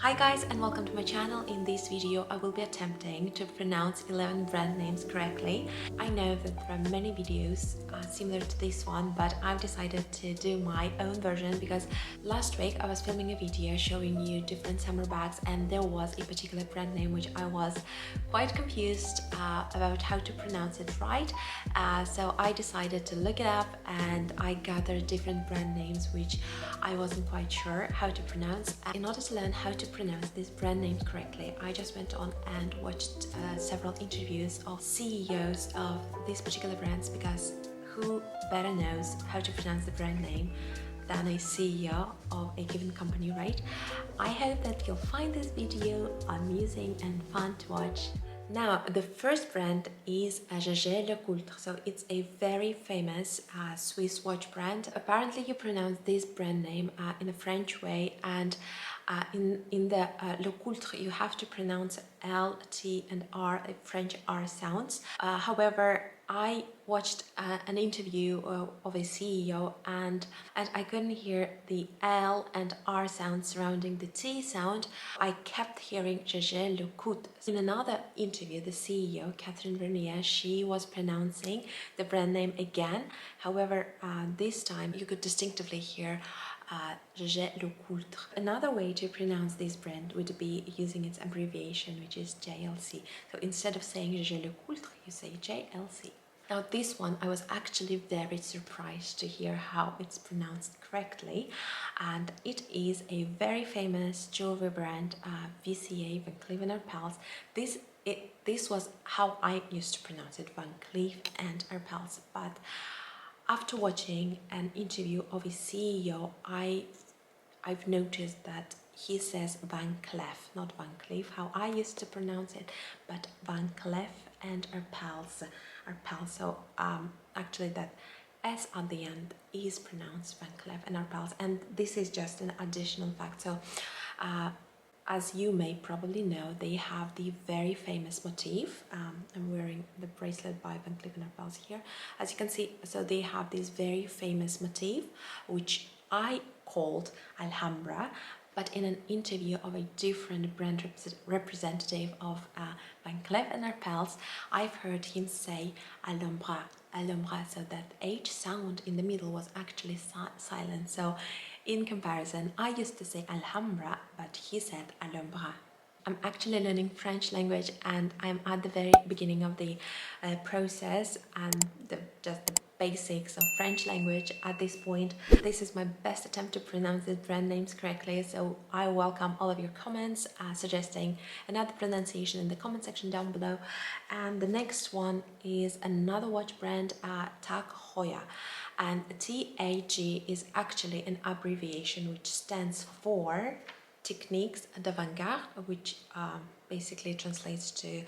Hi guys and welcome to my channel. In this video I will be attempting to pronounce 11 brand names correctly. I know that there are many videos similar to this one, but I've decided to do my own version because last week I was filming a video showing you different summer bags and there was a particular brand name which I was quite confused about how to pronounce it right. So I decided to look it up and I gathered different brand names which I wasn't quite sure how to pronounce. In order to learn how to pronounce these brand names correctly, I just went on and watched several interviews of CEOs of these particular brands, because who better knows how to pronounce the brand name than a CEO of a given company, right? I hope that you'll find this video amusing and fun to watch. Now, the first brand is Jaeger Le Coultre. So it's a very famous Swiss watch brand. Apparently you pronounce this brand name in a French way, and in the Le Coultre you have to pronounce L, T and R, French R sounds. However, I watched an interview of a CEO and I couldn't hear the L and R sound surrounding the T sound. I kept hearing Jaeger Le Coultre. In another interview, the CEO, Catherine Vernier, she was pronouncing the brand name again. However, this time you could distinctively hear Jaeger Le Coultre. Another way to pronounce this brand would be using its abbreviation, which is JLC. So instead of saying Jaeger Le Coultre, you say JLC. Now this one, I was actually very surprised to hear how it's pronounced correctly, and it is a very famous jewelry brand, VCA, Van Cleef Arpels. This was how I used to pronounce it, Van Cleef and Arpels, but after watching an interview of a CEO, I've noticed that he says Van Cleef, not Van Cleef, how I used to pronounce it, but Van Cleef and Arpels. So actually that S at the end is pronounced Van Cleef and Arpels, and this is just an additional fact. So as you may probably know, they have the very famous motif. I'm wearing the bracelet by Van Cleef & Arpels here. As you can see, so they have this very famous motif, which I called Alhambra, but in an interview of a different brand representative of Van Cleef & Arpels, I've heard him say Alhambra, so that H sound in the middle was actually silent. So in comparison, I used to say Alhambra, but he said Alhambra. I'm actually learning French language and I'm at the very beginning of the process and just the basics of French language at this point. This is my best attempt to pronounce the brand names correctly, so I welcome all of your comments suggesting another pronunciation in the comment section down below. And the next one is another watch brand, TAG Heuer, and TAG is actually an abbreviation which stands for Techniques d'Avant-Garde, which basically translates to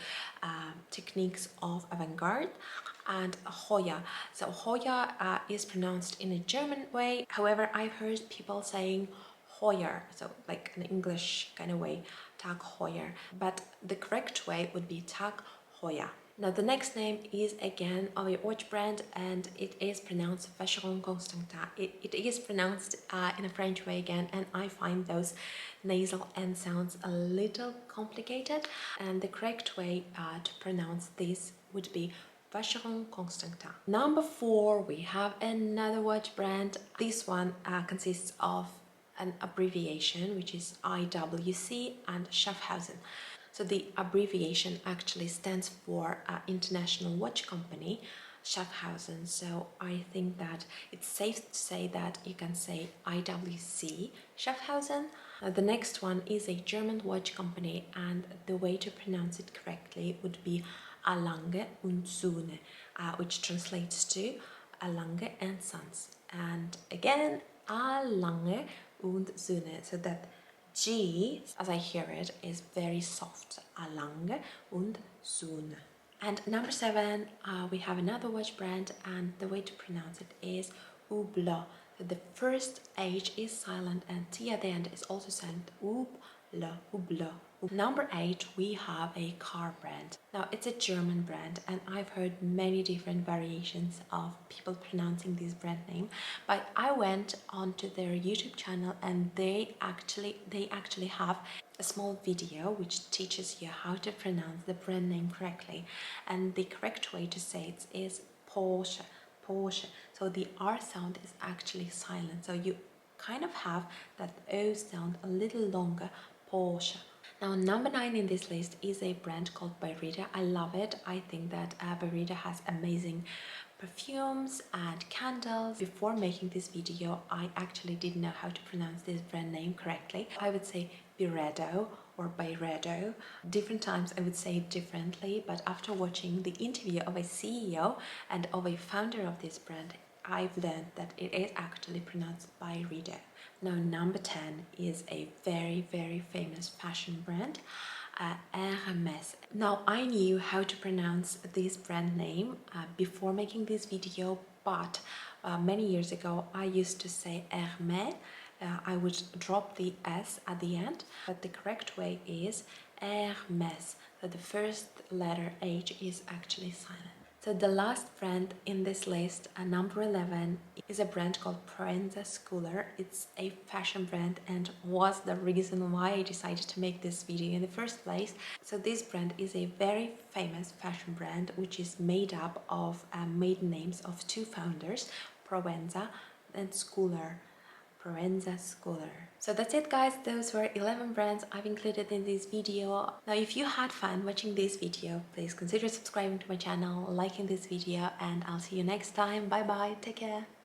techniques of avant-garde, and Heuer. So Heuer is pronounced in a German way. However, I've heard people saying Heuer, so like an English kind of way, Tag Heuer, but the correct way would be Tag Heuer. Now the next name is again of a watch brand and it is pronounced Vacheron Constantin. It is pronounced in a French way again, and I find those nasal end sounds a little complicated, and the correct way to pronounce this would be Vacheron Constantin. Number 4, we have another watch brand. This one consists of an abbreviation which is IWC and Schaffhausen. So the abbreviation actually stands for International Watch Company, Schaffhausen. So I think that it's safe to say that you can say IWC, Schaffhausen. The next one is a German watch company, and the way to pronounce it correctly would be Lange Suhne, which translates to Lange and Sons. And again, Lange Suhne, so that G, as I hear it, is very soft. Lange Suhne. And number 7, we have another watch brand, and the way to pronounce it is Hublot. So the first H is silent and T at the end is also silent. Hublot. Number 8, we have a car brand. Now it's a German brand, and I've heard many different variations of people pronouncing this brand name, but I went onto their YouTube channel and they actually have a small video which teaches you how to pronounce the brand name correctly. And the correct way to say it is Porsche, Porsche. So the R sound is actually silent. So you kind of have that O sound a little longer, Porsche. Now, number 9 in this list is a brand called Byredo. I love it. I think that Byredo has amazing perfumes and candles. Before making this video, I actually didn't know how to pronounce this brand name correctly. I would say Byredo or Byredo. Different times I would say it differently, but after watching the interview of a CEO and of a founder of this brand, I've learned that it is actually pronounced Byredo. Now, number 10 is a very, very famous fashion brand, Hermes. Now, I knew how to pronounce this brand name before making this video, but many years ago I used to say Hermes. I would drop the S at the end, but the correct way is Hermes. So the first letter H is actually silent. So the last brand in this list, number 11, is a brand called Proenza Schouler. It's a fashion brand and was the reason why I decided to make this video in the first place. So this brand is a very famous fashion brand which is made up of maiden names of two founders, Proenza and Schouler. Proenza Schouler. So that's it, guys. Those were 11 brands I've included in this video. Now, if you had fun watching this video, please consider subscribing to my channel, liking this video, and I'll see you next time. Bye bye, take care.